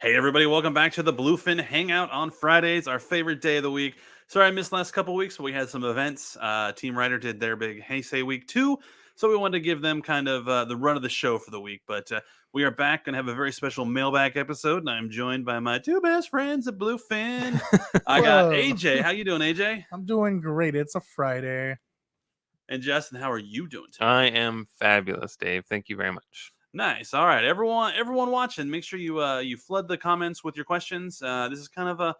Hey everybody, welcome back to the Bluefin Hangout on Fridays, our favorite day of the week. Sorry I missed last couple weeks, but we had some events. Team Ryder did their big Hey Say week 2, so we wanted to give them kind of the run of the show for the week. But we are back and have a very special mailbag episode, and I'm joined by my two best friends at Bluefin. I got Hello. AJ. How you doing, AJ? I'm doing great. It's a Friday. And Justin, how are you doing today? I am fabulous, Dave. Thank you very much. Nice. All right, everyone watching, make sure you flood the comments with your questions. This is kind of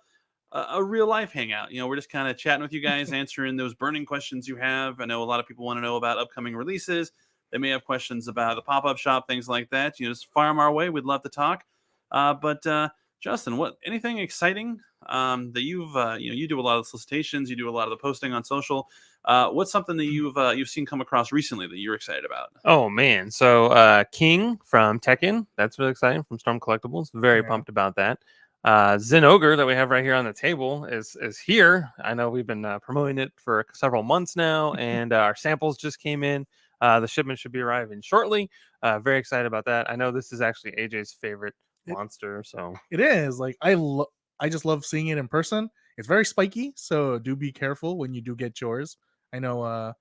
a real life hangout. We're just kind of chatting with you guys, answering those burning questions you have. I know a lot of people want to know about upcoming releases. They may have questions about the pop-up shop, things like that. Just fire them our way. We'd love to talk. But Justin, anything exciting that you do a lot of solicitations, you do a lot of the posting on social. What's something that you've seen come across recently that you're excited about? Oh man, so King from Tekken, that's really exciting, from Storm Collectibles. Very pumped about that. Zen Ogre that we have right here on the table is here. I know we've been promoting it for several months now, and our samples just came in. The shipment should be arriving shortly. Very excited about that. I know this is actually AJ's favorite monster, so It is like I just love seeing it in person. It's very spiky, so do be careful when you do get yours. I know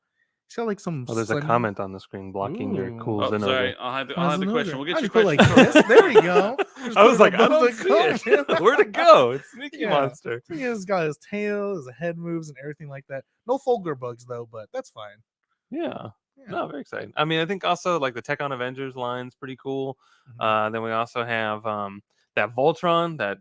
it's got like some there's a comment on the screen blocking your cool Oh, Zen sorry. Ogre. I'll have the question. We'll get I your just put question. like this. There we go. I was like, I don't see it. Where'd it go? It's Sneaky Yeah. Monster. He's got his tail, his head moves, and everything like that. No Fulgur bugs though, but that's fine. Yeah. Yeah. No, very exciting. I mean, I think also like the Tech on Avengers line's pretty cool. Then we also have that Voltron, that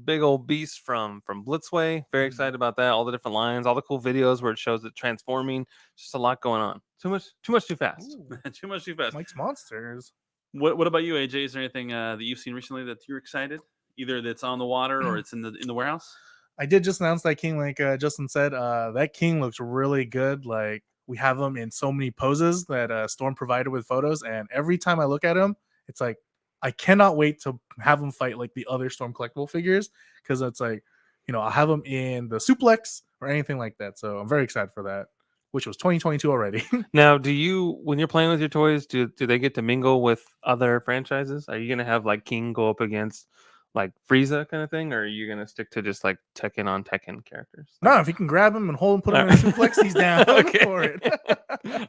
big old beast from Blitzway. Very excited about that. All the different lines, all the cool videos where it shows it transforming. Just a lot going on. Too much too fast. Too much too fast. Mike's monsters. What about you, AJ? Is there anything that you've seen recently that you're excited? Either that's on the water or it's in the warehouse? I did just announce that King, like Justin said. That King looks really good. Like we have him in so many poses that Storm provided with photos, and every time I look at him, it's like I cannot wait to have him fight like the other Storm collectible figures, because it's like, I'll have him in the suplex or anything like that. So I'm very excited for that, which was 2022 already. Now, when you're playing with your toys, do they get to mingle with other franchises? Are you gonna have like King go up against like Frieza kind of thing, or are you gonna stick to just like Tekken on Tekken characters? No, if you can grab him and hold him, put him in a suplex, he's down for it.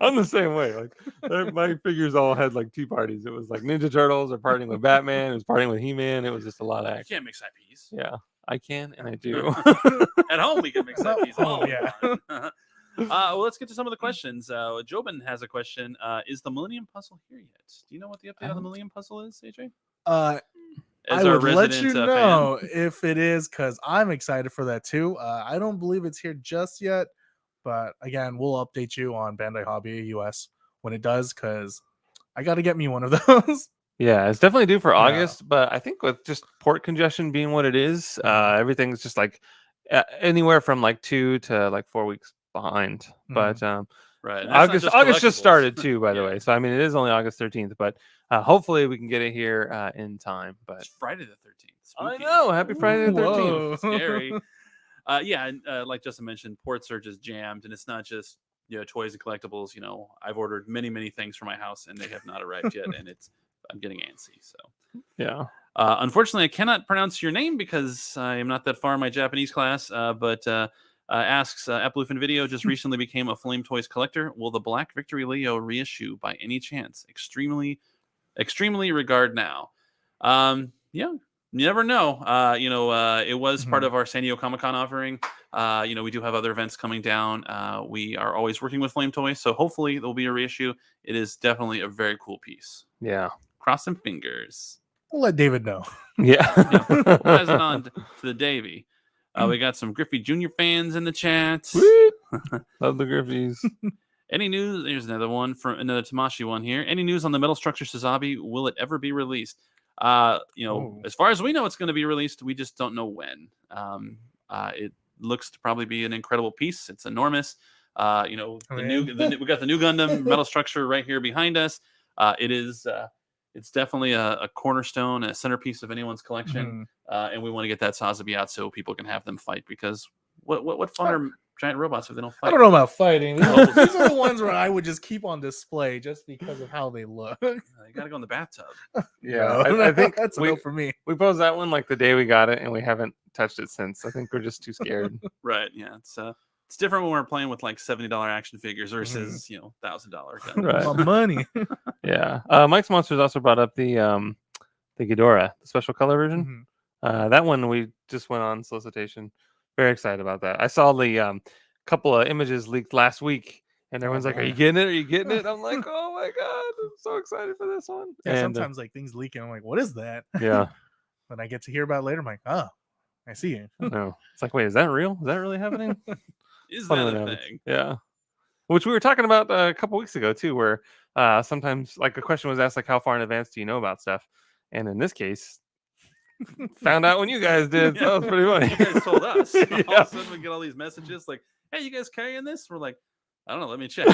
I'm the same way. Like my figures all had like two parties. It was like Ninja Turtles or partying with Batman. It was partying with He-Man. It was just a lot of You action. can't mix IPs. Yeah, I can and I do. At home, we can mix IPs. Yeah. Well, let's get to some of the questions. Jobin has a question. Is the Millennium Puzzle here yet? Do you know what the update on the Millennium Puzzle is, AJ? I would let you know if it is, because I'm excited for that too. I don't believe it's here just yet, but again, we'll update you on Bandai Hobby US when it does, because I got to get me one of those. Yeah, it's definitely due for August, but I think with just port congestion being what it is, everything's just like anywhere from like 2 to like 4 weeks behind. But right, August just started too, by the way. So I mean, it is only August 13th, but hopefully we can get it here in time. But it's Friday the 13th. I know, happy Friday the 13th. Scary. Like Justin mentioned, ports are just jammed, and it's not just toys and collectibles. I've ordered many things for my house, and they have not arrived yet, and I'm getting antsy. So yeah. Unfortunately, I cannot pronounce your name because I am not that far in my Japanese class. But asks, at Bluefin Video just recently became a Flame Toys collector. Will the Black Victory Leo reissue by any chance? Extremely regard now. Yeah, you never know. It was part of our San Diego Comic-Con offering. We do have other events coming down. We are always working with Flame Toys, so hopefully there'll be a reissue. It is definitely a very cool piece. Yeah. Cross some fingers. We'll let David know. Yeah. Pass it on to the Davey. We got some Griffey Jr. fans in the chat. Love the Griffies. Any news? There's another one from another Tamashi one here. Any news on the Metal Structure Suzabi? Will it ever be released? As far as we know, it's going to be released. We just don't know when. It looks to probably be an incredible piece. It's enormous. We got the new Gundam Metal Structure right here behind us. It's definitely a cornerstone, a centerpiece of anyone's collection, and we want to get that Sazabi out so people can have them fight. Because what fun giant robots if they don't I fight? don't know about fighting. These Oh. these are the ones where I would just keep on display just because of how they look. You gotta go in the bathtub. Yeah, No, I think that's a no for me. we posed that one like the day we got it, and we haven't touched it since. I think we're just too scared. Right. Yeah. It's different when we're playing with like $70 action figures versus $1,000 guns. Right. My money. Yeah. Mike's Monsters also brought up the Ghidorah, the special color version. Mhm. That one we just went on solicitation. Very excited about that. I saw the couple of images leaked last week, and everyone's like, "Are you man. getting it? Are you getting it?" I'm like, "Oh my god, I'm so excited for this one!" Yeah, And sometimes like things leak and I'm like, what is that? yeah, When I get to hear about it later, I'm like, oh, I see it. I know. It's like, wait, is that real? Is that really happening? Is Funny that when a it happens. thing? Yeah. Which we were talking about a couple weeks ago too, where sometimes like a question was asked like, "How far in advance do you know about stuff?" And in this case, found out when you guys did. So that was pretty funny. You guys told us. All Yeah. of a sudden we get all these messages like, "Hey, you guys carrying this?" We're like, "I don't know. Let me check."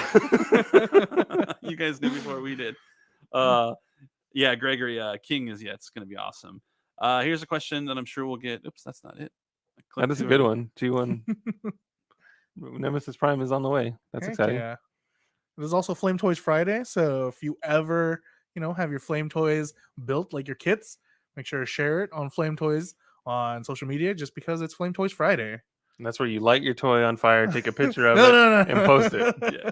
You guys knew before we did. Yeah, Gregory King is. Yeah, it's gonna be awesome. Here's a question that I'm sure we'll get. Oops, that's not it. That is a good one. G1 Nemesis Prime is on the way. That's Heck exciting. yeah. There's also Flame Toys Friday. So if you ever, have your Flame Toys built like your kits, make sure to share it on Flame Toys on social media just because it's Flame Toys Friday. And that's where you light your toy on fire, take a picture of No, it, no, no. and post it. Yeah.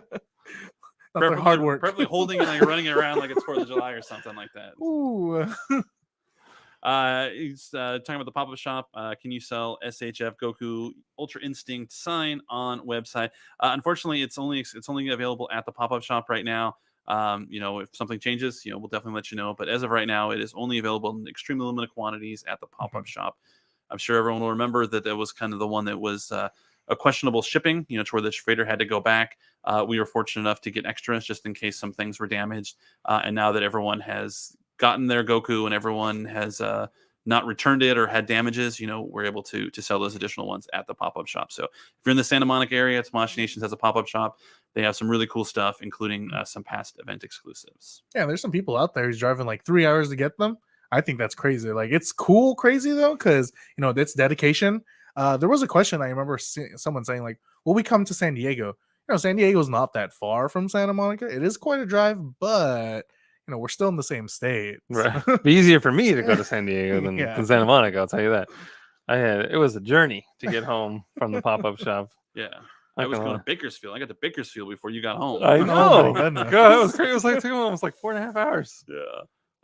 Not their hard work. Preferably holding it like running it around like it's 4th of July or something like that. Ooh. He's talking about the pop-up shop. Can you sell SHF Goku Ultra Instinct sign on website? Unfortunately, it's only available at the pop-up shop right now. If something changes, we'll definitely let you know. But as of right now, it is only available in extremely limited quantities at the pop-up shop. I'm sure everyone will remember that was kind of the one that was a questionable shipping, to where the freighter had to go back. We were fortunate enough to get extras just in case some things were damaged. And now that everyone has gotten their Goku and everyone has not returned it or had damages, we're able to sell those additional ones at the pop-up shop. So if you're in the Santa Monica area, Tamashii Nations has a pop-up shop. They have some really cool stuff, including some past event exclusives. Yeah, there's some people out there who's driving like 3 hours to get them. I think that's crazy. Like, it's cool crazy though, because it's dedication. There was a question I remember someone saying like, will we come to San Diego? San Diego's not that far from Santa Monica. It is quite a drive, but we're still in the same state. Right. Be easier for me to go to San Diego than Santa Monica, I'll tell you that. It was a journey to get home from the pop-up shop. Yeah. I was going to Bakersfield. I got to Bakersfield before you got home. I know. Oh my goodness. God, it was crazy. It was like almost like 4.5 hours. Yeah.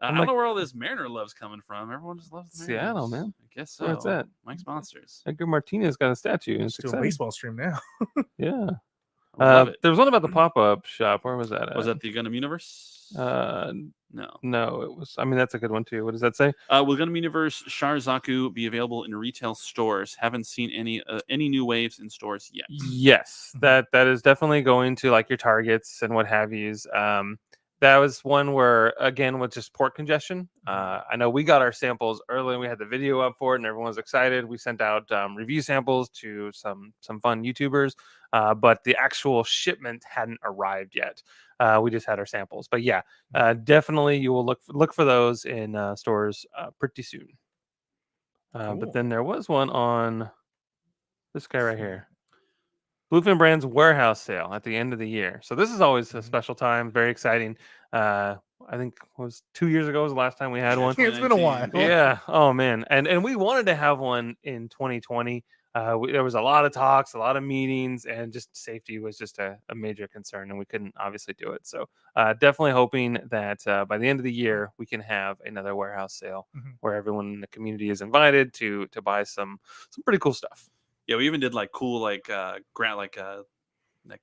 I don't know where all this Mariner love's coming from. Everyone just loves the Seattle, man. I guess so. Where's that? Mike's Monsters. Edgar Martinez got a statue. Let's do a baseball stream now. Yeah. Love it. There was one about the pop-up shop. Where was that at? Was that the Gundam Universe? No, it was. I mean, that's a good one too. What does that say? Will Gundam Universe Sharzaku be available in retail stores? Haven't seen any new waves in stores yet. Yes, that is definitely going to like your Targets and what have yous. That was one where, again, with just port congestion. I know we got our samples early and we had the video up for it and everyone was excited. We sent out review samples to some fun YouTubers, but the actual shipment hadn't arrived yet. We just had our samples. But yeah, definitely you will look for those in stores pretty soon. Cool. But then there was one on this guy right here. Bluefin Brand's warehouse sale at the end of the year. So this is always a special time, very exciting. I think it was 2 years ago was the last time we had one. It's been a while. Yeah. Oh man. And we wanted to have one in 2020. There was a lot of talks, a lot of meetings, and just safety was just a major concern, and we couldn't obviously do it. So definitely hoping that by the end of the year we can have another warehouse sale where everyone in the community is invited to buy some pretty cool stuff. Yeah, we even did like cool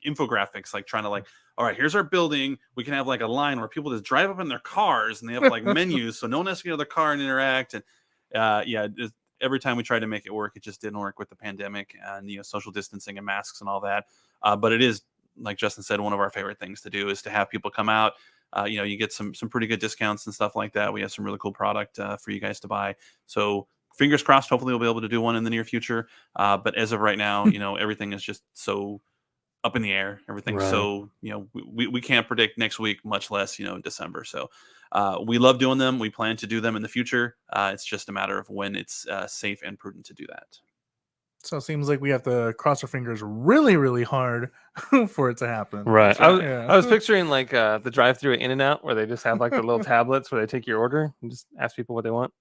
infographics, like trying to like, all right, here's our building. We can have like a line where people just drive up in their cars and they have like menus, so no one has to get out of the car and interact. And every time we tried to make it work, it just didn't work with the pandemic and social distancing and masks and all that. But it is, like Justin said, one of our favorite things to do is to have people come out. You get some pretty good discounts and stuff like that. We have some really cool product for you guys to buy. So fingers crossed, hopefully we'll be able to do one in the near future. But as of right now, everything is just so up in the air. Everything's Right. so, we can't predict next week, much less, December. So we love doing them. We plan to do them in the future. It's just a matter of when it's safe and prudent to do that. So it seems like we have to cross our fingers really, really hard for it to happen. Right. That's right. Yeah. I was picturing like the drive-through at In-N-Out where they just have like the little tablets where they take your order and just ask people what they want.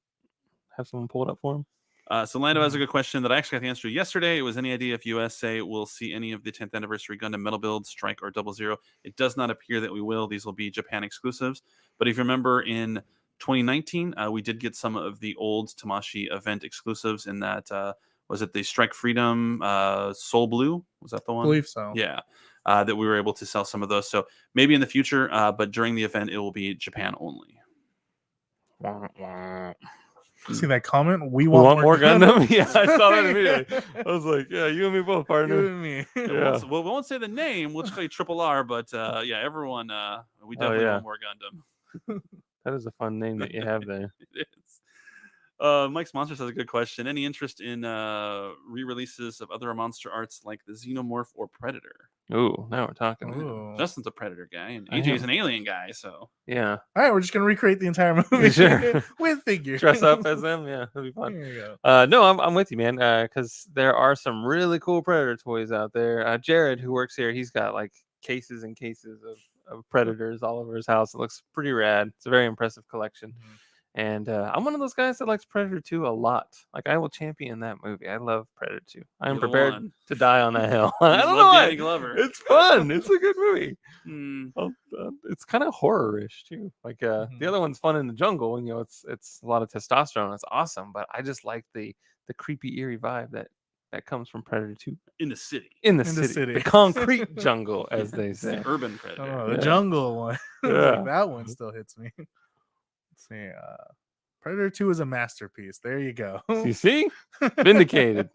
Have someone pull it up for them. So Lando has a good question that I actually got the answer to yesterday. It was any idea if USA will see any of the 10th anniversary Gundam Metal Build, Strike, or 00? It does not appear that we will. These will be Japan exclusives. But if you remember in 2019, we did get some of the old Tamashi event exclusives in that, was it the Strike Freedom Soul Blue? Was that the I one? believe so. Yeah. That we were able to sell some of those. So maybe in the future, but during the event, it will be Japan only. See that comment? We We want, want more Gundam? Yeah, I saw that immediately. I was like, yeah, you and me both, You partner. and me. Yeah. We won't say the name. We'll just call you Triple R. But yeah, everyone, we definitely yeah. want more Gundam. That is a fun name that you have there. It is. Mike's Monsters has a good question. Any interest in re-releases of other monster arts like the Xenomorph or Predator? Ooh, now we're talking. Ooh. Justin's a Predator guy, and I AJ's am. an alien guy. So Yeah. All right, we're just gonna recreate the entire movie Sure. with figures. Dress up as them. Yeah, that'd be fun. There you go. No, I'm with you, man. Because there are some really cool Predator toys out there. Jared, who works here, he's got like cases and cases of Predators all over his house. It looks pretty rad. It's a very impressive collection. Mhm. And I'm one of those guys that likes Predator 2 a lot. Like I will champion that movie. I love Predator 2. I'm You're the prepared one. to die on that hill. You I just don't know love why. Danny Glover. It's fun. It's a good movie. Hmm. It's kind of horror-ish too. Like the other one's fun in the jungle, and it's a lot of testosterone. It's awesome, but I just like the creepy, eerie vibe that comes from Predator 2 In the city. in the In the city, city. the concrete jungle, as they It's say. the urban Predator. Oh, the Yeah. jungle one. Yeah. Like, that one still hits me. Let's see. Predator 2 is a masterpiece. There you go. You see, vindicated.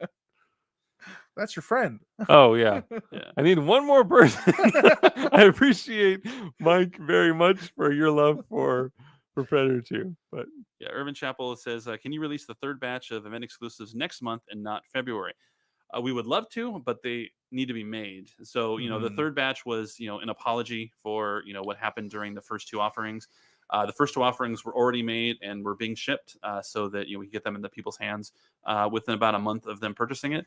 That's your friend. Oh yeah. Yeah. I need one more person. I appreciate Mike very much for your love for Predator 2. But Yeah, Irvin Chappell says, can you release the third batch of event exclusives next month and not February? We would love to, but they need to be made. So, the Mhm. third batch was, an apology for, what happened during the first two offerings. The first two offerings were already made and were being shipped so that, we could get them into people's hands within about a month of them purchasing it.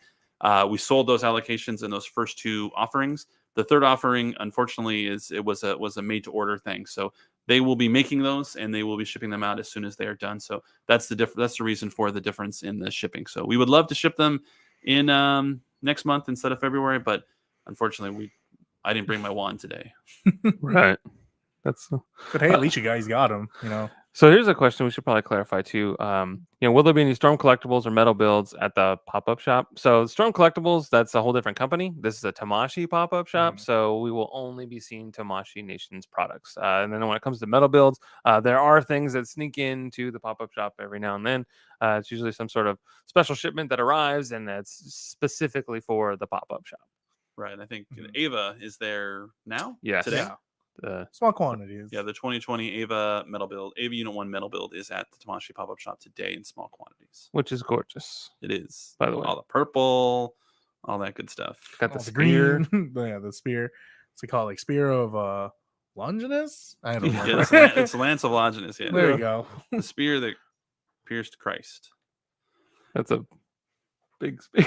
We sold those allocations in those first two offerings. The third offering, unfortunately, was a made to order thing. So they will be making those and they will be shipping them out as soon as they are done. So that's the reason for the difference in the shipping. So we would love to ship them in next month instead of February, but unfortunately I didn't bring my wand today. right. That's But hey, at least you guys got them. so. Here's a question we should probably clarify too. Will there be any Storm Collectibles or metal builds at the pop-up shop? So Storm Collectibles, that's a whole different company. This is a Tamashi pop-up shop, Mhm. so we will only be seeing Tamashi Nation's products. And then when it comes to metal builds, there are things that sneak into the pop-up shop every now and then. It's usually some sort of special shipment that arrives, and that's specifically for the pop-up shop. Right. I think Mhm. Ava is there now. Yes. Today. Yeah. Small quantities. Yeah, the 2020 Ava metal build, Ava Unit 1 metal build is at the Tamashi pop-up shop today in small quantities. Which is gorgeous. It is. By the way. All the purple, all that good stuff. Got the Oh, spear. green. Yeah, the spear. What's it called? Like spear of Longinus? I don't know. Yeah, it's Lance of Longinus. Yeah. There you go. The spear that pierced Christ. That's a big spear.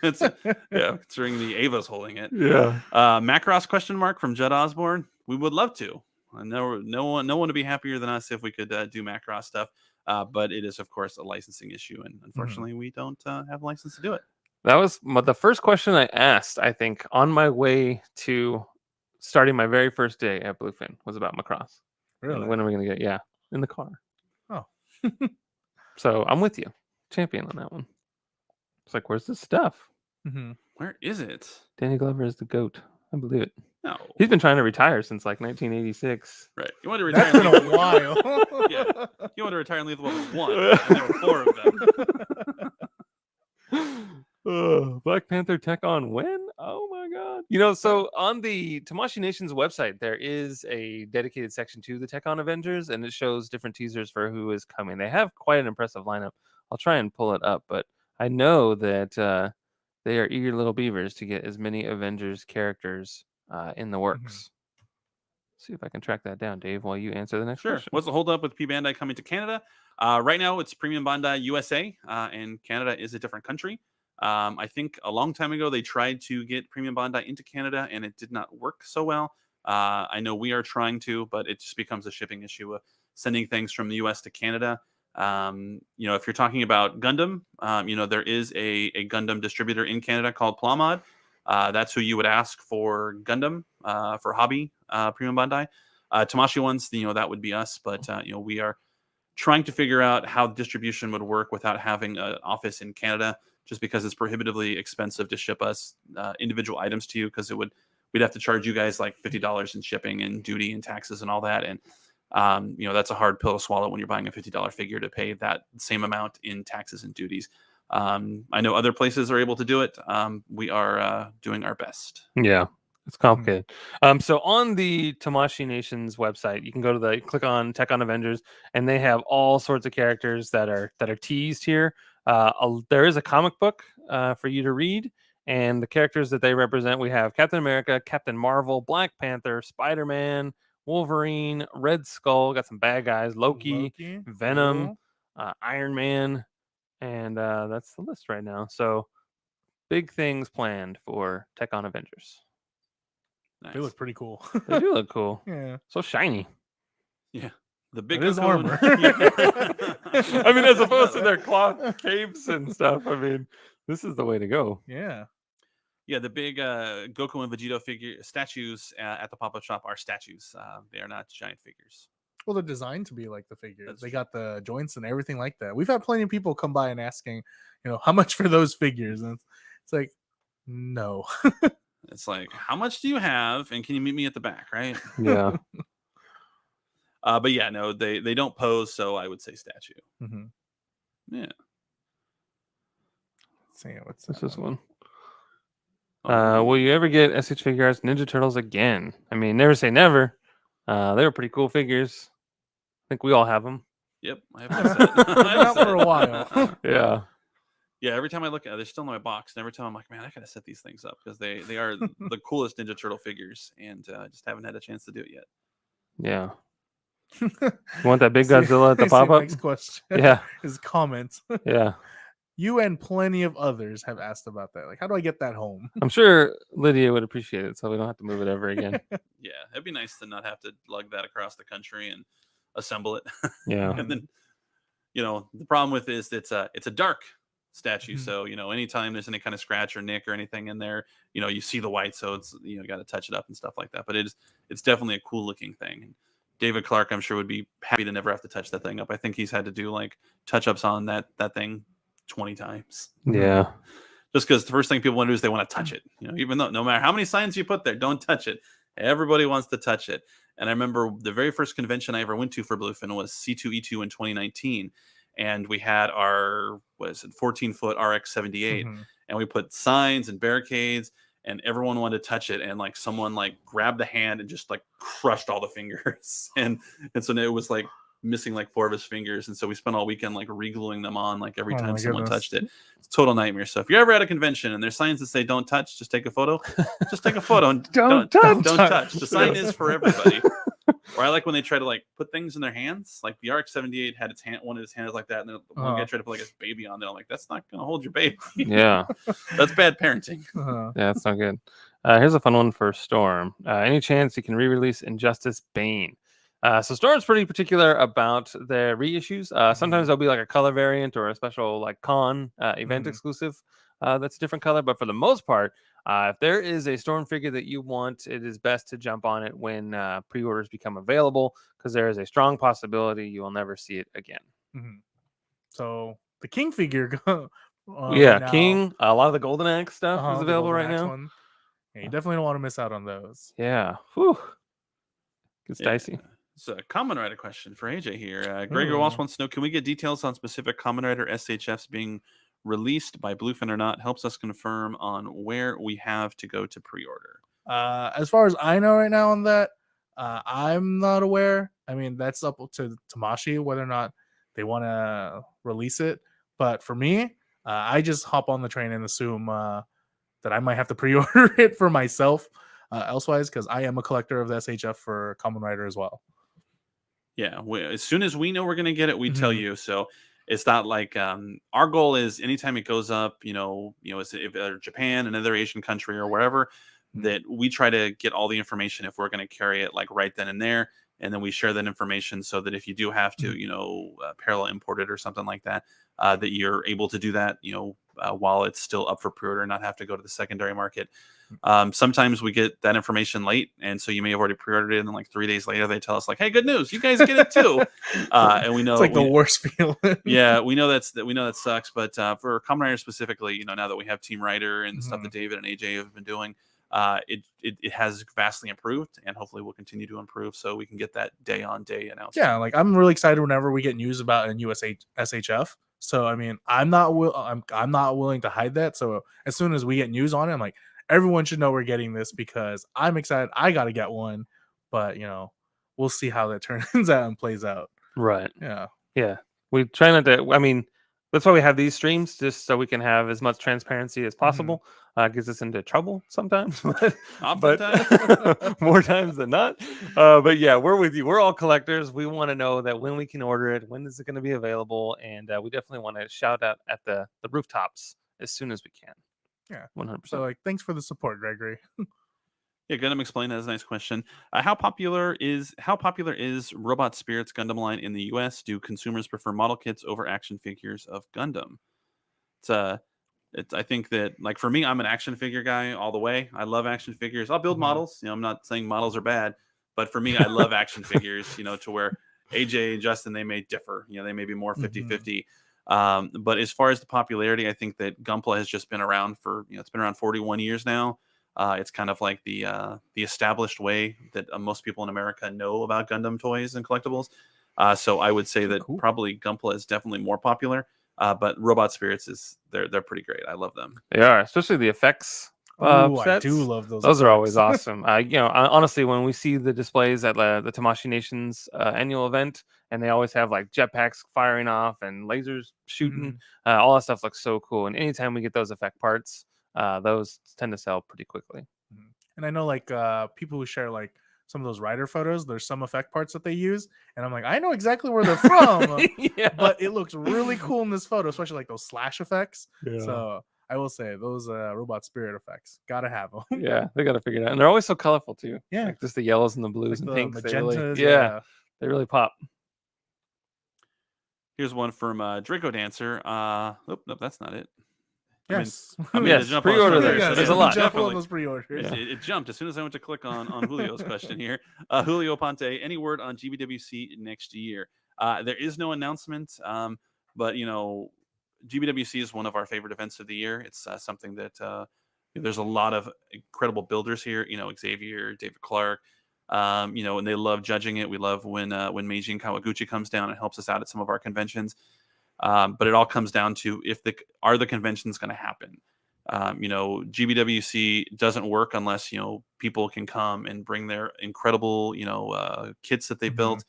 Considering the Ava's holding it. Yeah. Macross question mark from Judd Osborne. We would love to. No one would be happier than us if we could do Macross stuff. But it is, of course, a licensing issue, and unfortunately, we don't have a license to do it. That was the first question I asked, I think, on my way to starting my very first day at Bluefin was about Macross. Really? And when are we going to get? In the car. Oh. So I'm with you. Champion on that one. It's like, where's this stuff? Mhm. Where is it? Danny Glover is the GOAT. I believe it. No. He's been trying to retire since like 1986. Right. You want to retire? That's been in a while. Yeah. You want to retire in Lethal Weapon 1, and there were 4 of them. Black Panther Tech on when? Oh my god. So on the Tamashi Nation's website, there is a dedicated section to the Tech on Avengers, and it shows different teasers for who is coming. They have quite an impressive lineup. I'll try and pull it up, but I know that they are eager little beavers to get as many Avengers characters in the works. See if I can track that down, Dave, while you answer the next Sure. question. What's the holdup with P Bandai coming to Canada? Right now, it's Premium Bandai USA, and Canada is a different country. I think a long time ago they tried to get premium Bandai into Canada, and it did not work so well. I know we are trying to, but it just becomes a shipping issue of sending things from the U.S. to Canada. If you're talking about Gundam, there is a Gundam distributor in Canada called Plamod. That's who you would ask for Gundam for hobby premium Bandai. Tamashii ones, that would be us, but we are trying to figure out how distribution would work without having an office in Canada, just because it's prohibitively expensive to ship us individual items to you, because we'd have to charge you guys like $50 in shipping and duty and taxes and all that. And that's a hard pill to swallow when you're buying a $50 figure, to pay that same amount in taxes and duties. I know other places are able to do it. We are doing our best. Yeah, it's complicated. So on the Tamashii Nation's website, you can go to click on Tech on Avengers, and they have all sorts of characters that are teased here. There is a comic book for you to read, and the characters that they represent, we have Captain America, Captain Marvel, Black Panther, Spider-Man, Wolverine, Red Skull, got some bad guys, Loki, Venom, Iron Man, and that's the list right now. So big things planned for Tech on Avengers. Nice. They look pretty cool. They do look cool. Yeah. So shiny. Yeah. The big armor. I mean, as opposed to their cloth capes and stuff. I mean, this is the way to go. Yeah. Yeah, the big Goku and Vegeta statues at the pop-up shop are statues. They are not giant figures. Well, they're designed to be like the figures. They got the joints and everything like that. We've had plenty of people come by and asking, how much for those figures? And it's like, no. It's like, how much do you have? And can you meet me at the back, right? Yeah. But yeah, no, they don't pose, so I would say statue. Mm-hmm. Yeah. Let's see, what's this one? Will you ever get SH Figuarts Ninja Turtles again? I mean, never say never. They were pretty cool figures. I think we all have them. Yep, I have a set. Out for a while. Yeah. Yeah, every time I look at it, they're still in my box. And every time I'm like, man, I gotta set these things up, because they are the coolest Ninja Turtle figures, and just haven't had a chance to do it yet. Yeah. You want that big Godzilla at the pop-up? Next question. Yeah. His comments. Yeah. You and plenty of others have asked about that. Like, how do I get that home? I'm sure Lydia would appreciate it, so we don't have to move it ever again. Yeah, it'd be nice to not have to lug that across the country and assemble it. Yeah. And then, the problem with this, it's a dark statue. Mm-hmm. So, anytime there's any kind of scratch or nick or anything in there, you see the white. So it's, got to touch it up and stuff like that. But it's definitely a cool looking thing. And David Clark, I'm sure, would be happy to never have to touch that thing up. I think he's had to do like touch ups on that thing 20 times. Yeah. Just because the first thing people want to do is they want to touch it. Even though no matter how many signs you put there, don't touch it. Everybody wants to touch it. And I remember the very first convention I ever went to for Bluefin was C2E2 in 2019. And we had our 14-foot RX-78. Mm-hmm. And we put signs and barricades, and everyone wanted to touch it. And like someone like grabbed the hand and just like crushed all the fingers. And so it was like missing like 4 of his fingers. And so we spent all weekend like re-gluing them on like every time someone touched it. It's a total nightmare. So if you're ever at a convention and there's signs that say don't touch, just take a photo. Just take a photo and don't touch. The sign is for everybody. Or I like when they try to like put things in their hands. Like the RX-78 had one of his hands like that, and then one guy tried to put like his baby on there. I'm like, that's not gonna hold your baby. Yeah. That's bad parenting. Uh-huh. Yeah, that's not good. Here's a fun one for Storm. Any chance you can re-release Injustice Bane? So Storm's pretty particular about their reissues. Sometimes there'll be like a color variant or a special like con event exclusive that's a different color. But for the most part, if there is a Storm figure that you want, it is best to jump on it when pre-orders become available, because there is a strong possibility you will never see it again. Mm-hmm. So the King figure, yeah, now, King. A lot of the Golden Axe stuff is available right now. Yeah, you definitely don't want to miss out on those. Yeah, whew. It's dicey. It's a Kamen Rider question for AJ here. Gregor Walsh wants to know, can we get details on specific Kamen Rider SHFs being released by Bluefin or not? Helps us confirm on where we have to go to pre-order. As far as I know right now on that, I'm not aware. I mean, that's up to Tamashii whether or not they want to release it. But for me, I just hop on the train and assume that I might have to pre-order it for myself elsewise, because I am a collector of the SHF for Kamen Rider as well. Yeah, as soon as we know we're going to get it, we tell you. So it's not like our goal is anytime it goes up, if Japan, another Asian country, or wherever, that we try to get all the information if we're going to carry it like right then and there, and then we share that information so that if you do have to, parallel import it or something like that, that you're able to do that, while it's still up for pre-order and not have to go to the secondary market. Sometimes we get that information late, and so you may have already pre-ordered it, and then like 3 days later they tell us like, "Hey, good news, you guys get it too." And we know It's like the worst feeling. yeah, we know that sucks, but for Kamen Rider specifically, now that we have Team Rider and the stuff that David and AJ have been doing, it has vastly improved, and hopefully will continue to improve, so we can get that day on day announcement. Yeah, like I'm really excited whenever we get news about a US SHF. So I mean, I'm not willing to hide that. So as soon as we get news on it, I'm like, everyone should know we're getting this because I'm excited. I got to get one, but we'll see how that turns out and plays out. Right. Yeah. Yeah. We try not to. I mean, that's why we have these streams, just so we can have as much transparency as possible. Gets us into trouble sometimes, but more times than not. But yeah, we're with you. We're all collectors. We want to know that when we can order it, when is it going to be available, and we definitely want to shout out at the rooftops as soon as we can. Yeah, 100%. So like, thanks for the support, Gregory. Yeah, Gundam Explained has a nice question. How popular is Robot Spirits Gundam line in the U.S.? Do consumers prefer model kits over action figures of Gundam? I think that, like, for me, I'm an action figure guy all the way. I love action figures. I'll build models. I'm not saying models are bad, but for me, I love action figures. To where AJ and Justin, they may differ. They may be more 50-50. But as far as the popularity, I think that Gunpla has just been around for it's been around 41 years now. It's kind of like the established way that most people in America know about Gundam toys and collectibles. So I would say that probably Gunpla is definitely more popular. But Robot Spirits they're pretty great. I love them. They are, especially the effects. Ooh, sets. I do love those. Those are always awesome. Honestly, when we see the displays at the Tamashii Nations annual event, and they always have like jetpacks firing off and lasers shooting, all that stuff looks so cool. And anytime we get those effect parts, those tend to sell pretty quickly. And I know like people who share like some of those rider photos, there's some effect parts that they use, and I'm like, I know exactly where they're from, but it looks really cool in this photo, especially like those slash effects. Yeah. So I will say those Robot Spirit effects, gotta have them. Yeah, they gotta figure it out, and they're always so colorful too. Yeah, like just the yellows and the blues like and pinks. Magentas, they really pop. Here's one from Draco Dancer. Nope, that's not it. Yes. Yes, pre-order there. So there's a lot. Definitely those pre-orders. Yeah. It jumped as soon as I went to click on Julio's question here. Julio Ponte, any word on GBWC next year? There is no announcement, but GBWC is one of our favorite events of the year. It's something that there's a lot of incredible builders here. Xavier, David Clark, and they love judging it. We love when Meiji Kawaguchi comes down and helps us out at some of our conventions. But it all comes down to are the conventions going to happen? GBWC doesn't work unless people can come and bring their incredible kits that they built,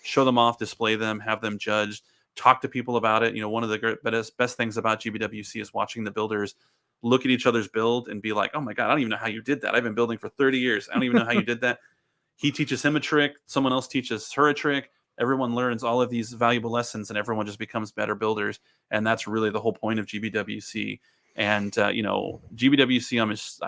show them off, display them, have them judged, talk to people about it. One of the best things about GBWC is watching the builders look at each other's build and be like, "Oh my god, I don't even know how you did that. I've been building for 30 years. I don't even know how you did that." He teaches him a trick, someone else teaches her a trick. Everyone learns all of these valuable lessons, and everyone just becomes better builders. And that's really the whole point of GBWC. And GBWC,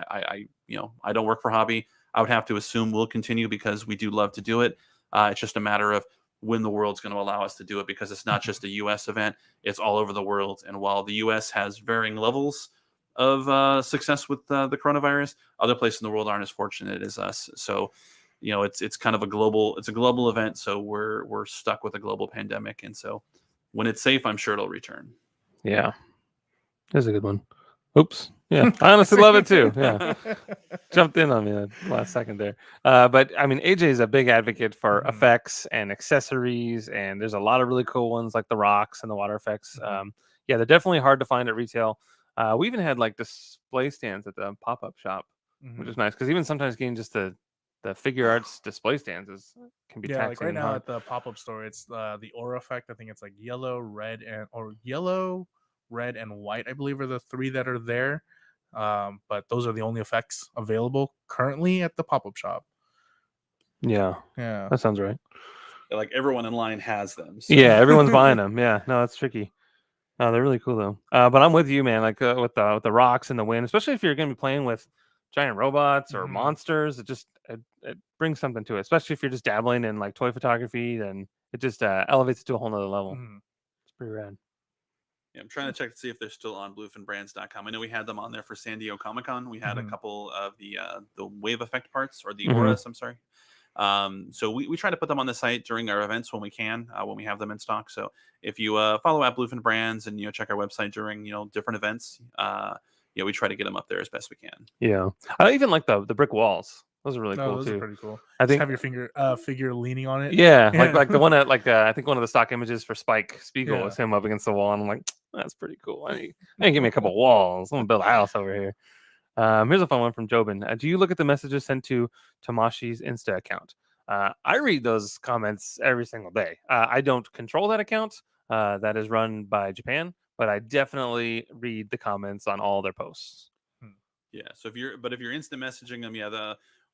I don't work for Hobby. I would have to assume we'll continue because we do love to do it. It's just a matter of when the world's going to allow us to do it, because it's not just a U.S. event; it's all over the world. And while the U.S. has varying levels of success with the coronavirus, other places in the world aren't as fortunate as us. So. It's kind of a global event, so we're stuck with a global pandemic, and so when it's safe, I'm sure it'll return. Yeah, that's a good one. Oops. Yeah, I honestly love it too. Yeah, jumped in on me that last second there. But I mean, AJ is a big advocate for effects and accessories, and there's a lot of really cool ones like the rocks and the water effects. They're definitely hard to find at retail. We even had like display stands at the pop-up shop, which is nice because even sometimes getting just the figure arts display stands can be taxing. Like right now at the pop-up store, it's the aura effect. I think it's like yellow, red, and white, I believe, are the three that are there. But those are the only effects available currently at the pop-up shop. Yeah, that sounds right. Like everyone in line has them. So. Yeah, everyone's buying them. Yeah, no, that's tricky. Oh, they're really cool though. But I'm with you, man. Like with the rocks and the wind, especially if you're going to be playing with giant robots or monsters, it brings something to it. Especially if you're just dabbling in like toy photography, then it just elevates it to a whole nother level. It's pretty rad. Yeah, I'm trying to check to see if they're still on bluefinbrands.com. I know we had them on there for San Diego Comic-Con. We had a couple of the wave effect parts, or the auras, I'm sorry. So we try to put them on the site during our events when we can, when we have them in stock. So if you follow at Bluefin Brands and check our website during different events, we try to get them up there as best we can. Yeah, I even like the brick walls. Those are really cool those too. are pretty cool. I think have your figure leaning on it. Yeah, like the one at I think one of the stock images for Spike Spiegel Yeah. is him up against the wall, and I'm like, that's pretty cool. I need give me a couple walls. I'm gonna build a house over here. Here's a fun one from Jobin. Do you look at the messages sent to Tamashi's Insta account? I read those comments every single day. I don't control that account. That is run by Japan, but I definitely read the comments on all their posts. Yeah. So if you're instant messaging them,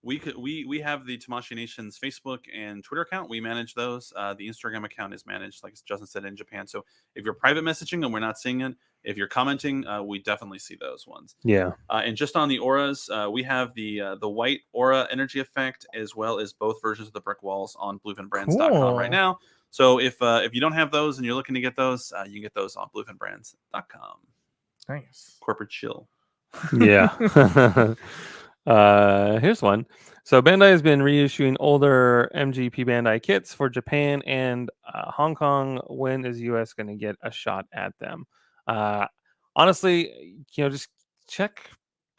we have the Tamashi Nation's Facebook and Twitter account. We manage those. The Instagram account is managed, like Justin said, in Japan. So if you're private messaging and we're not seeing it, if you're commenting, we definitely see those ones. Yeah. And just on the auras, we have the white aura energy effect, as well as both versions of the brick walls on bluefinbrands.com right now. So if you don't have those and you're looking to get those, you can get those on bluefinbrands.com. Nice. Corporate chill. Yeah. Here's one. So Bandai has been reissuing older MGP Bandai kits for Japan and Hong Kong. When is US going to get a shot at them? Honestly, just check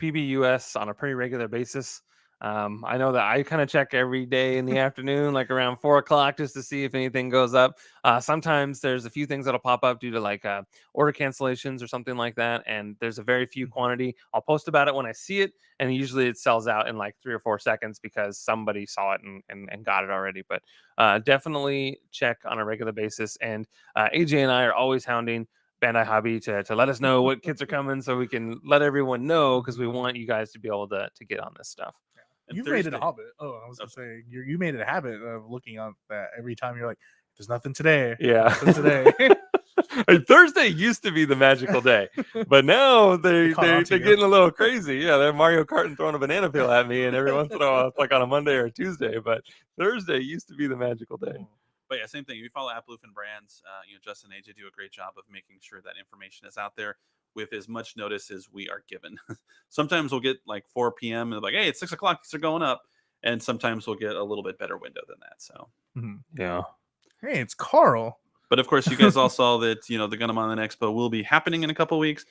PBUS on a pretty regular basis. I know that I kind of check every day in the afternoon, like around 4 o'clock, just to see if anything goes up. Sometimes there's a few things that'll pop up due to like order cancellations or something like that. And there's a very few quantity. I'll post about it when I see it. And usually it sells out in like 3 or 4 seconds because somebody saw it and got it already. But definitely check on a regular basis. And AJ and I are always hounding Bandai Hobby to let us know what kits are coming so we can let everyone know, because we want you guys to be able to get on this stuff. You've made it a habit. Oh, I was gonna say you made it a habit of looking on that every time. You're like, "There's nothing today." Yeah, nothing today. Thursday used to be the magical day, but now they're getting a little crazy. Yeah, they're Mario Kart and throwing a banana peel at me, and every once in a while it's like on a Monday or a Tuesday. But Thursday used to be the magical day. But yeah, same thing. If you follow at Bluefin Brands, Justin and AJ do a great job of making sure that information is out there with as much notice as we are given. Sometimes we'll get like 4 p.m. and they're like, hey, it's 6 o'clock, these are going up. And sometimes we'll get a little bit better window than that. So, yeah. Hey, it's Carl. But of course, you guys all saw that, the Gundam Online Expo will be happening in a couple weeks.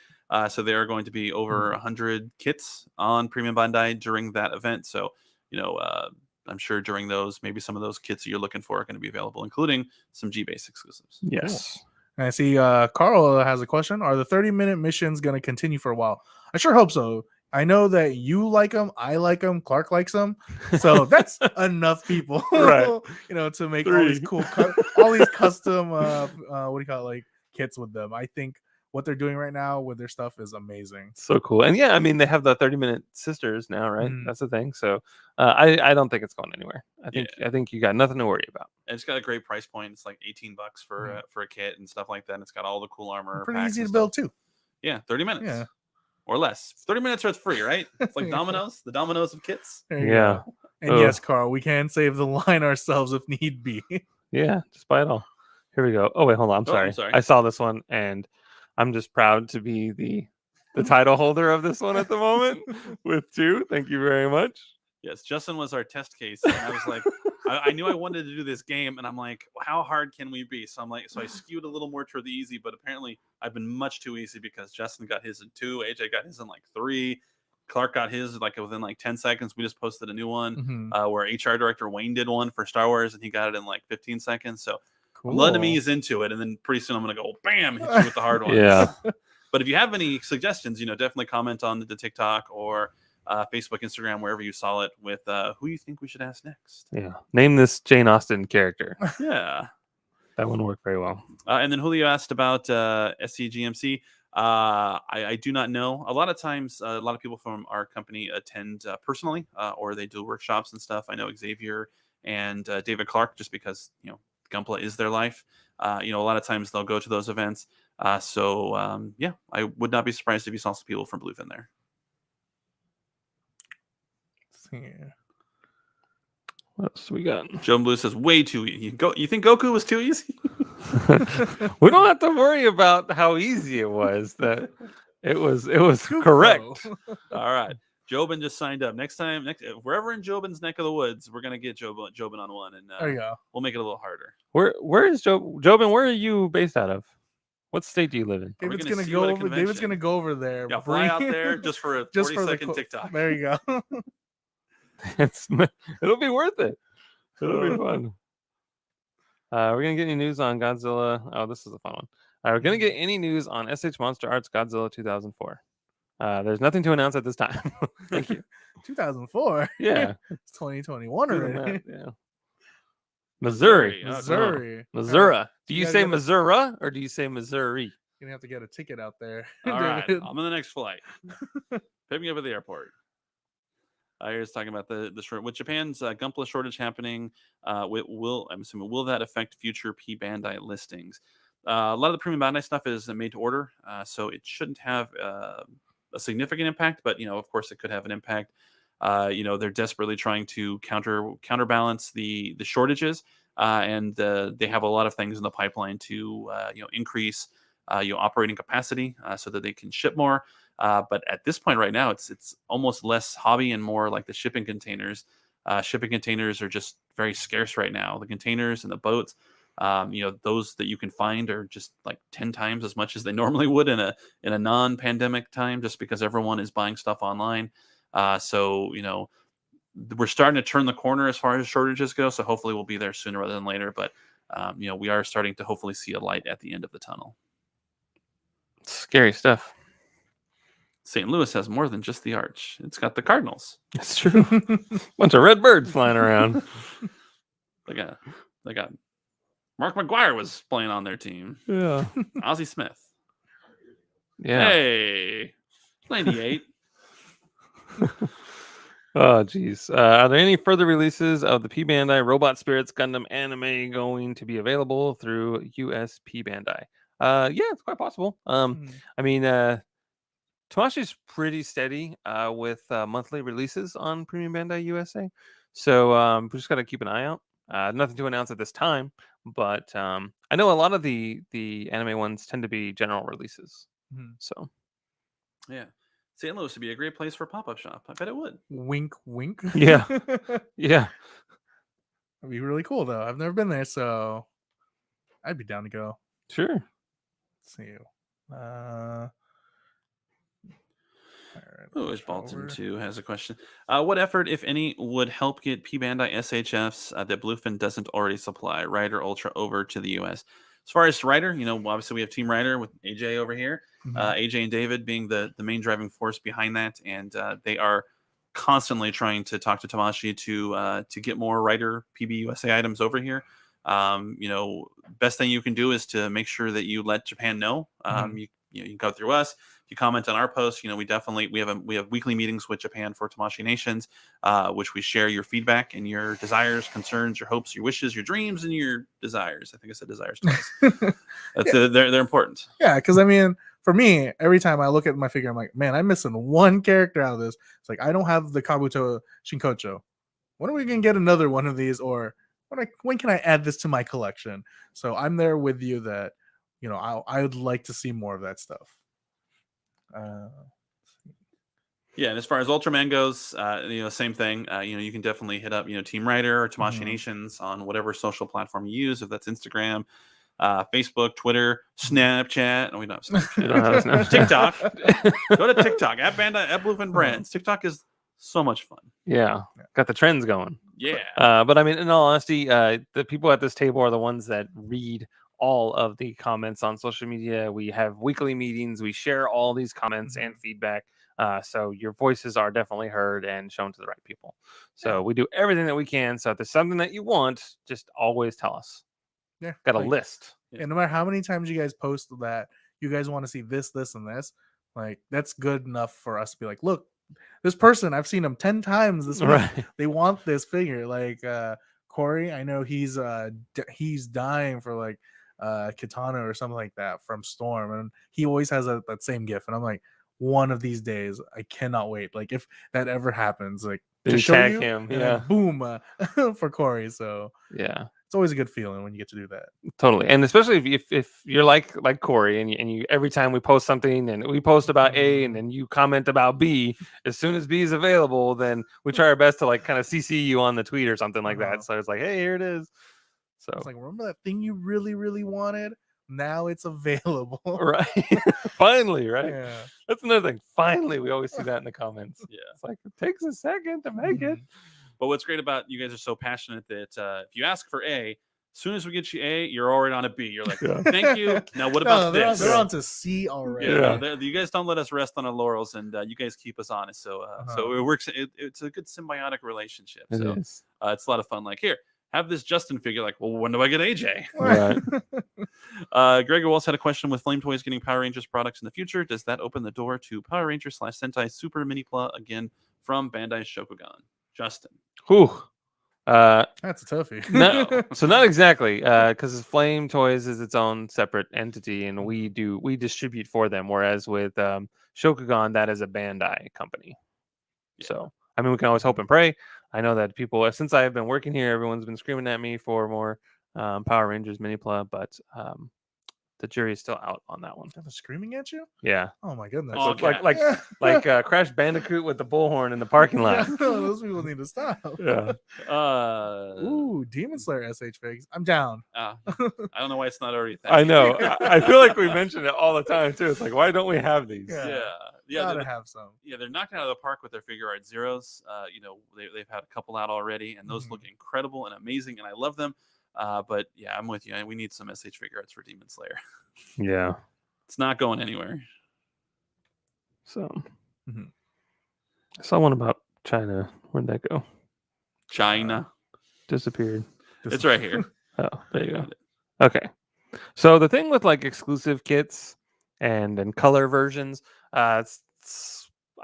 So there are going to be over 100 kits on Premium Bandai during that event. So, I'm sure during those, maybe some of those kits that you're looking for are going to be available, including some G-Base exclusives. Yes. Cool. And I see Carl has a question. Are the 30-minute missions going to continue for a while? I sure hope so. I know that you like them. I like them. Clark likes them. So that's enough people, right? To make all these cool, all these custom, like kits with them. I think what they're doing right now with their stuff is amazing. So cool. And yeah, I mean, they have the 30-minute sisters now, right? That's the thing. So I don't think it's going anywhere. I think you got nothing to worry about. And it's got a great price point. It's like $18 for a kit and stuff like that. And it's got all the cool armor. Pretty easy to build too. Yeah, 30 minutes. Yeah. Or less. 30 minutes or it's free, right? It's like Domino's, the Domino's of kits. Yeah. And yes, Carl, we can save the line ourselves if need be. Yeah, just buy it all. Here we go. Oh wait, hold on. I'm sorry. I saw this one and I'm just proud to be the title holder of this one at the moment with 2. Thank you very much. Yes, Justin was our test case. And I was like, I knew I wanted to do this game, and I'm like, well, how hard can we be? So I skewed a little more toward the easy, but apparently I've been much too easy because Justin got his in 2, AJ got his in like 3, Clark got his like within like 10 seconds. We just posted a new one where HR director Wayne did one for Star Wars, and he got it in like 15 seconds. So cool. I'm letting him ease into it, and then pretty soon I'm gonna go bam, hit you with the hard ones. Yeah. But if you have any suggestions, definitely comment on the TikTok or Facebook, Instagram, wherever you saw it, with who you think we should ask next. Yeah. Name this Jane Austen character. Yeah. That one worked very well. And then Julio asked about SCGMC. I do not know. A lot of times, a lot of people from our company attend personally, or they do workshops and stuff. I know Xavier and David Clark, just because, Gunpla is their life. A lot of times they'll go to those events. Yeah, I would not be surprised if you saw some people from Bluefin there. Let's see. What else we got? Joe Blue says way too easy. You think Goku was too easy? We don't have to worry about how easy it was. That it was Goku. correct. All right. Jobin just signed up. Next time, if we're ever in Jobin's neck of the woods, we're gonna get Jobin on one, and There you go. we'll make it a little harder. Where is Jobin? Where are you based out of? What state do you live in? David's gonna gonna see you go at a over. David's convention? gonna go over there. Yeah, fly out there just for a 40-second TikTok. There you go. It'll be worth it. It'll be fun. We're gonna get any news on Godzilla. Oh, this is a fun one. We're gonna get any news on SH Monster Arts Godzilla 2004. There's nothing to announce at this time. Thank you. 2004. Yeah, It's 2021 doing already. that, yeah. Missouri. Okay. Missouri. Missouri. Do You you guys say gotta- Missouri or do you say Missouri? You're gonna have to get a ticket out there. All right, David. I'm on the next flight. Pick me up at the airport. Here's talking about the short with Japan's Gunpla shortage happening. I'm assuming will that affect future P Bandai listings? A lot of the premium Bandai stuff is made to order, so it shouldn't have a significant impact. But of course, it could have an impact. They're desperately trying to counterbalance the shortages, and they have a lot of things in the pipeline to increase operating capacity so that they can ship more. But at this point right now, it's almost less hobby and more like the shipping containers. Shipping containers are just very scarce right now. The containers and the boats, those that you can find are just like 10 times as much as they normally would in a non-pandemic time, just because everyone is buying stuff online. We're starting to turn the corner as far as shortages go. So hopefully we'll be there sooner rather than later. But we are starting to hopefully see a light at the end of the tunnel. Scary stuff. St. Louis has more than just the arch. It's got the Cardinals. That's true. Bunch of red birds flying around. They got Mark McGuire was playing on their team. Yeah. Ozzie Smith. Yeah. Hey, 98. Oh, geez. Are there any further releases of the P Bandai Robot Spirits Gundam anime going to be available through US P Bandai? Yeah, it's quite possible. I mean, Tamashi's pretty steady with monthly releases on Premium Bandai USA. So we just got to keep an eye out. Nothing to announce at this time, but I know a lot of the anime ones tend to be general releases. So, Yeah. St. Louis would be a great place for a pop-up shop. I bet it would. Wink, wink. Yeah. Yeah. That'd be really cool, though. I've never been there, so I'd be down to go. Sure. Let's see. All right, There's Bolton too has a question. What effort, if any, would help get P Bandai SHFs that Bluefin doesn't already supply, Rider Ultra, over to the US? As far as Rider, obviously we have Team Rider with AJ over here. AJ and David being the main driving force behind that, and they are constantly trying to talk to Tamashi to get more Rider PB USA items over here. Best thing you can do is to make sure that you let Japan know. You can go through us. If you comment on our posts, we have weekly meetings with Japan for Tamashi Nations, which we share your feedback and your desires, concerns, your hopes, your wishes, your dreams, and your desires. I think I said desires twice. They're important. Yeah, because I mean, for me, every time I look at my figure, I'm like, man, I'm missing one character out of this. It's like, I don't have the Kabuto Shinkocho. When are we gonna get another one of these, or when can I add this to my collection? So I'm there with you that I would like to see more of that stuff. Yeah, and as far as Ultraman goes, same thing. You can definitely hit up Team Rider or Tamashi Nations on whatever social platform you use, if that's Instagram, Facebook, Twitter, Snapchat. No, we don't have Snapchat. TikTok. Go to TikTok at Bandai at Bluefin Brands. TikTok is so much fun. Yeah. Got the trends going. Yeah. But I mean, in all honesty, the people at this table are the ones that read all of the comments on social media. We have weekly meetings. We share all these comments and feedback. So your voices are definitely heard and shown to the right people. So we do everything that we can. So if there's something that you want, just always tell us. Yeah. Got a list. And no matter how many times you guys post that you guys want to see this, this, and this, like that's good enough for us to be like, look, this person, I've seen him 10 times this week. Right. They want this figure. Like Corey, I know he's dying for like katana or something like that from Storm, and he always has that same gif, and I'm like, one of these days, I cannot wait. Like if that ever happens, like Then to you show tag you, him, and yeah. then boom for Corey. So Yeah. it's always a good feeling when you get to do that. Totally, and especially if you're like Corey, and you every time we post something and we post about A and then you comment about B, as soon as B is available, then we try our best to like kind of CC you on the tweet or something like that. So it's like, hey, here it is. So it's like, remember that thing you really, really wanted? Now it's available. right, finally, right? Yeah. That's another thing. Finally, we always see that in the comments. Yeah. It's like it takes a second to make it. But what's great about you guys are so passionate that if you ask for A, as soon as we get you A, you're already on a B. You're like, thank you. Now what about this? They're on to C already. Yeah, you guys don't let us rest on our laurels, and you guys keep us honest. So, so it works. It's a good symbiotic relationship. So it's a lot of fun. Like, here, have this Justin figure. Like, well, when do I get AJ? Right. Gregor Walsh had a question: with Flame Toys getting Power Rangers products in the future, does that open the door to Power Rangers / Sentai Super Mini Pla again from Bandai Shokugan? Justin. Whew. That's a toughie. No, so not exactly, because Flame Toys is its own separate entity, and we distribute for them. Whereas with Shokugan, that is a Bandai company. Yeah. So I mean, we can always hope and pray. I know that people, since I have been working here, everyone's been screaming at me for more Power Rangers Mini-Pla, but the jury is still out on that one. They're screaming at you? Yeah. Oh my goodness. Oh, Like Crash Bandicoot with the bullhorn in the parking lot. Those people need to stop. Yeah. Ooh, Demon Slayer SH figs. I'm down. I don't know why it's not already. I know. I feel like we mention it all the time too. It's like, why don't we have these? Yeah. Gotta have some. Yeah, they're knocking out of the park with their figure art zeros. They've had a couple out already, and those look incredible and amazing, and I love them. But yeah, I'm with you. We need some SH figure arts for Demon Slayer. Yeah. It's not going anywhere. So I saw one about China. Where'd that go? China. Disappeared. It's right here. Oh, there you go. Okay. So the thing with like exclusive kits and color versions, I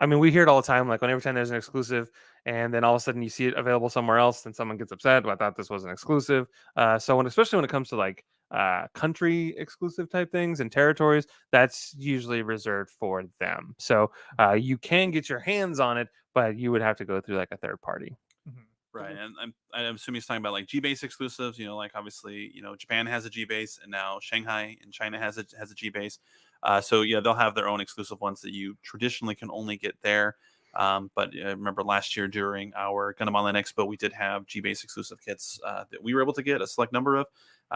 mean, we hear it all the time. Like every time there's an exclusive, and then all of a sudden you see it available somewhere else, then someone gets upset. Well, I thought this was an exclusive. Especially when it comes to like country exclusive type things and territories, that's usually reserved for them. So you can get your hands on it, but you would have to go through like a third party. Right, and I'm assuming he's talking about like G-base exclusives. Like obviously, Japan has a G-base, and now Shanghai and China has a G-base. So yeah, they'll have their own exclusive ones that you traditionally can only get there. But I remember last year during our Gundam Online Expo, we did have G-base exclusive kits that we were able to get a select number of.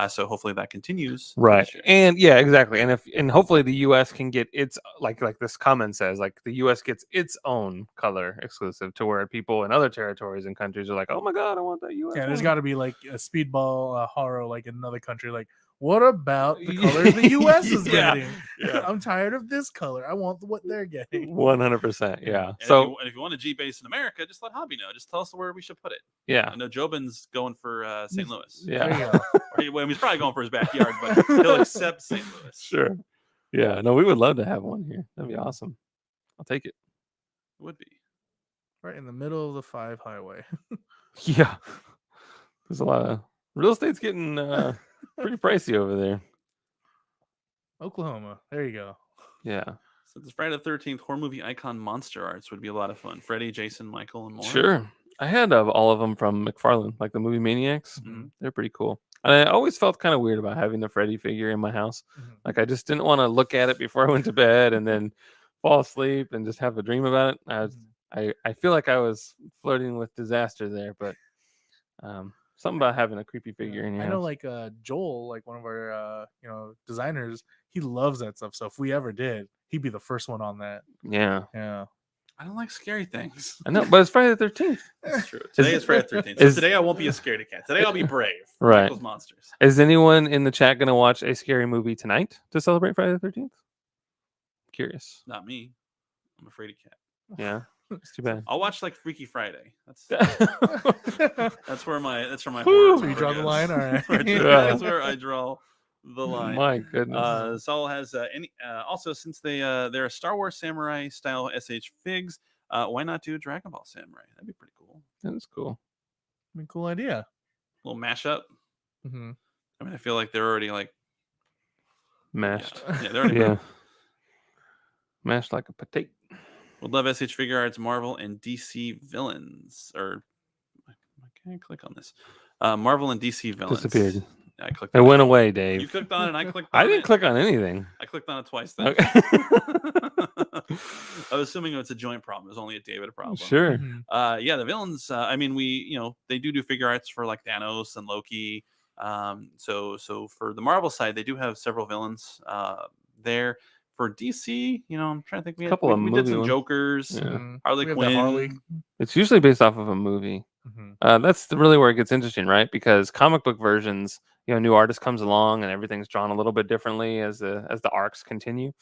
So hopefully that continues. Right. And yeah, exactly. And hopefully the US can get its like this comment says, like the US gets its own color exclusive to where people in other territories and countries are like, oh my God, I want that US. Yeah, there's got to be like a speedball horror like in another country. Like, what about the color the US is getting? Yeah. I'm tired of this color. I want what they're getting. 100%. Yeah. And so if you want a G-base in America, just let Hobby know. Just tell us where we should put it. Yeah. I know Jobin's going for St. Louis. Yeah. There you go. He's probably going for his backyard, but he'll accept St. Louis. Sure. Yeah. No, we would love to have one here. That'd be awesome. I'll take it. It would be. Right in the middle of the 5 highway. Yeah. There's a lot of real estate's getting pretty pricey over there. Oklahoma. There you go. Yeah. So this Friday the 13th horror movie icon monster arts would be a lot of fun. Freddy, Jason, Michael, and more. Sure. I had all of them from McFarlane, like the movie Maniacs. They're pretty cool. And I always felt kind of weird about having the Freddy figure in my house. Like I just didn't want to look at it before I went to bed and then fall asleep and just have a dream about it. I feel like I was flirting with disaster there, but something about having a creepy figure in your house. I know, like Joel, like one of our designers, he loves that stuff. So if we ever did, he'd be the first one on that. Yeah. I don't like scary things. I know, but it's Friday the 13th. That's true. Today is Friday the 13th. So today I won't be a scaredy cat. Today I'll be brave. Right. Michael's monsters. Is anyone in the chat going to watch a scary movie tonight to celebrate Friday the 13th? Curious. Not me. I'm a fraidy cat. Yeah. It's too bad. I'll watch like Freaky Friday. That's where my Whew, so you draw the line. All right. That's where I draw the line. My goodness. Saul has also, since they're a Star Wars Samurai style SH figs, why not do Dragon Ball Samurai? That'd be pretty cool. That is cool. I mean, cool idea. Little mashup. I mean, I feel like they're already like Mashed. Yeah, they're already Yeah. Mashed like a potato. Would love SH Figure Arts, Marvel, and DC villains. Or can I click on this? Marvel and DC villains. Disappeared. I clicked It on went it. away, Dave. You clicked on it and I clicked on I it. didn't click on anything. I clicked on it twice then. Okay. I was assuming it's a joint problem. It was only a David problem. Sure. Yeah, the villains. I mean, they do figure arts for like Thanos and Loki. So for the Marvel side, they do have several villains there. For DC, I'm trying to think. A couple of we did movie some ones. Jokers, Yeah. Harley We have the Harley. Quinn. It's usually based off of a movie. That's really where it gets interesting, right? Because comic book versions, new artist comes along and everything's drawn a little bit differently as the arcs continue.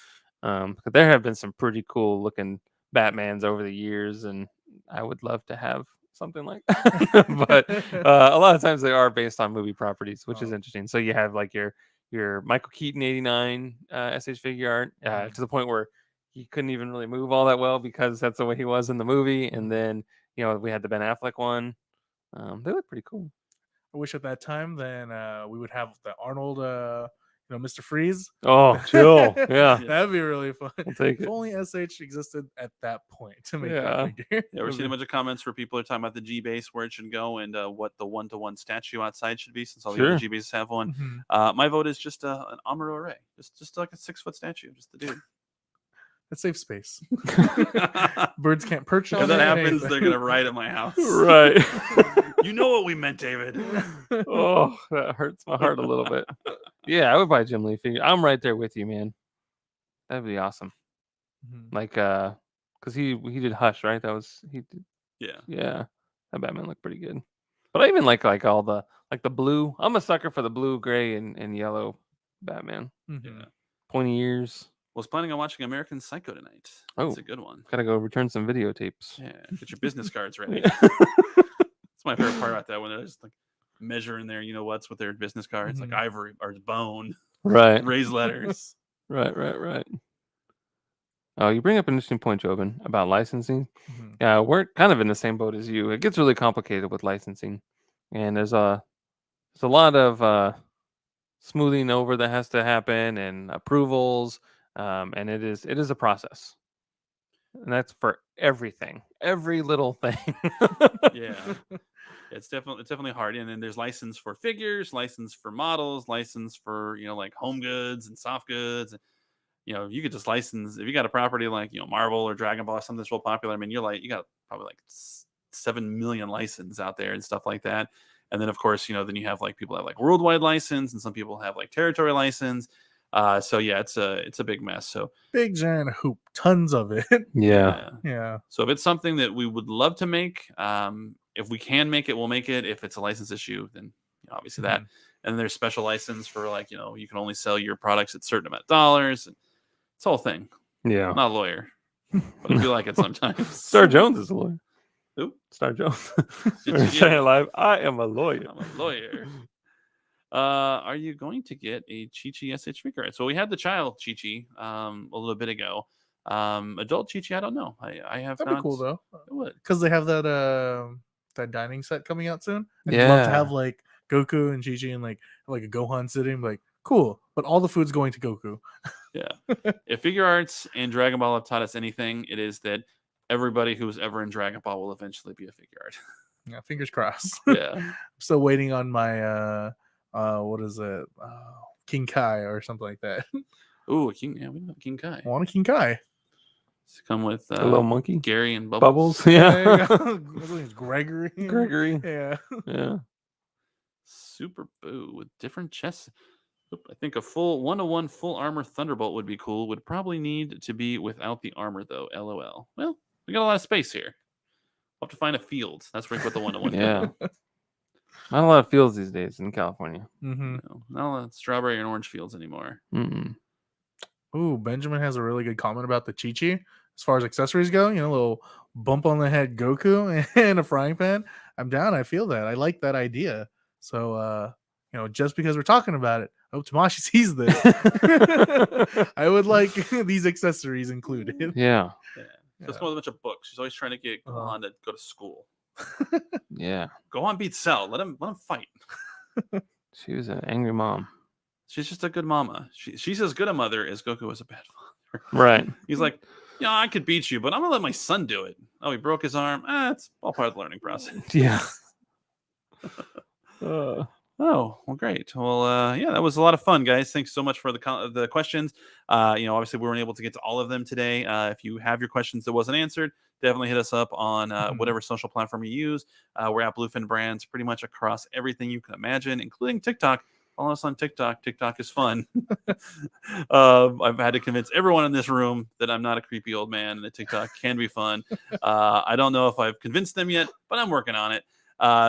But there have been some pretty cool looking Batmans over the years, and I would love to have something like that. But a lot of times they are based on movie properties, which is interesting. So you have like your Michael Keaton 89 SH figure art to the point where he couldn't even really move all that well because that's the way he was in the movie. And then we had the Ben Affleck one. They look pretty cool. I wish at that time then we would have the Arnold, Mr. Freeze. Oh, chill. Yeah. That'd be really fun. I'll take If it. only SH existed at that point to make Yeah. that figure. Yeah, we're seeing a bunch of comments where people are talking about the G base, where it should go, and what the 1-to-1 statue outside should be, since all the other Sure. G bases have one. Mhm. My vote is just an Amuro Array, just like a 6-foot statue, just the dude. That saves space. Birds can't perch on If that it, happens, anything. they're gonna ride at my house. Right. You know what we meant, David. Oh, that hurts my heart a little bit. Yeah, I would buy a Jim Lee figure. I'm right there with you, man. That'd be awesome. Mhm. Like, because he did Hush, right? He did. Yeah. Yeah, that Batman looked pretty good. But I even like all the blue. I'm a sucker for the blue, gray, and yellow Batman. Mhm. Pointy ears. Was planning on watching American Psycho tonight. Oh. That's a good one. Gotta go return some videotapes. Yeah, get your business cards ready. Yeah. That's my favorite part about that, when they're just like measuring their with their business cards, like Mhm. ivory or bone, Right. raised letters. Right. Oh, you bring up an interesting point, Jobin, about licensing. Mhm. We're kind of in the same boat as you. It gets really complicated with licensing, and there's a lot of smoothing over that has to happen and approvals, and it is a process, and that's for everything, every little thing. Yeah. It's definitely hard. And then there's license for figures, license for models, license for like home goods and soft goods. You could just license if you got a property like Marvel or Dragon Ball or something that's real popular. I mean, you got probably like 7 million licenses out there and stuff like that. And then of course then you have like people have like worldwide license, and some people have like territory license. So yeah, it's a big mess. So Big giant hoop, tons of it. Yeah. Yeah. So if it's something that we would love to make, if we can make it, we'll make it. If it's a license issue, then obviously that. And then there's special license for like you can only sell your products at a certain amount of dollars. And it's a whole thing. Yeah. I'm not a lawyer, but I feel like it sometimes. Star Jones is a lawyer. Who? Star Jones. Did We're you saying get- live. I am a lawyer. I'm a lawyer. Are you going to get a Chi-Chi SH figure? So we had the child Chi-Chi a little bit ago. Adult Chi-Chi, I don't know. I have That'd be not. cool though. It would. Because they have that dining set coming out soon. I'd love to Yeah. have like Goku and Chi-Chi and like a Gohan sitting, like cool. But all the food's going to Goku. Yeah. If figure arts and Dragon Ball have taught us anything, it is that everybody who's ever in Dragon Ball will eventually be a figure art. Yeah, fingers crossed. Yeah. I'm still waiting on my what is it? King Kai or something like that. Ooh, King. Yeah, we know King Kai. I want a King Kai. It's come with A little monkey. Gary and Bubbles. There Yeah. you go. His name's Gregory. Gregory. Yeah. Yeah. Super Boo with different chests. I think a full 1-to-1 full armor Thunderbolt would be cool. Would probably need to be without the armor though. LOL. Well, we got a lot of space here. We'll have to find a field. That's where you put the 1-to-1. Yeah. Not a lot of fields these days in California. Mm-hmm. No, not a lot of strawberry and orange fields anymore. Mm-mm. Ooh, Benjamin has a really good comment about the Chi-Chi. As far as accessories go, a little bump on the head Goku and a frying pan. I'm down. I feel that. I like that idea. So, just because we're talking about it, I hope Tamashi sees this. I would like these accessories included. Yeah. Yeah. Just come with a bunch of books. She's always trying to get Gohan to go to school. Yeah. Gohan beats Cell. Let him fight. She was an angry mom. She's just a good mama. She's as good a mother as Goku was a bad father. Right. He's like, yeah, I could beat you, but I'm gonna let my son do it. Oh, he broke his arm. It's all part of the learning process. Yeah. Oh, well, great. Well, yeah, that was a lot of fun, guys. Thanks so much for the questions. Obviously we weren't able to get to all of them today. If you have your questions that wasn't answered, definitely hit us up on whatever social platform you use. We're at Bluefin Brands pretty much across everything you can imagine, including TikTok. Follow us on TikTok. TikTok is fun. I've had to convince everyone in this room that I'm not a creepy old man and that TikTok can be fun. I don't know if I've convinced them yet, but I'm working on it.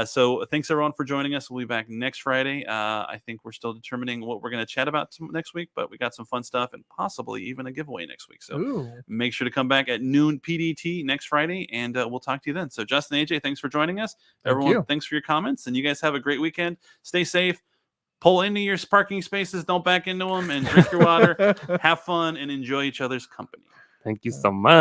So thanks everyone for joining us. We'll be back next Friday. I think we're still determining what we're going to chat about next week, but we got some fun stuff and possibly even a giveaway next week. So make sure to come back at noon PDT next Friday, and we'll talk to you then. So Justin, AJ, thanks for joining us. Everyone, thanks for your comments, and you guys have a great weekend. Stay safe. Pull into your parking spaces. Don't back into them, and drink your water. Have fun and enjoy each other's company. Thank you so much.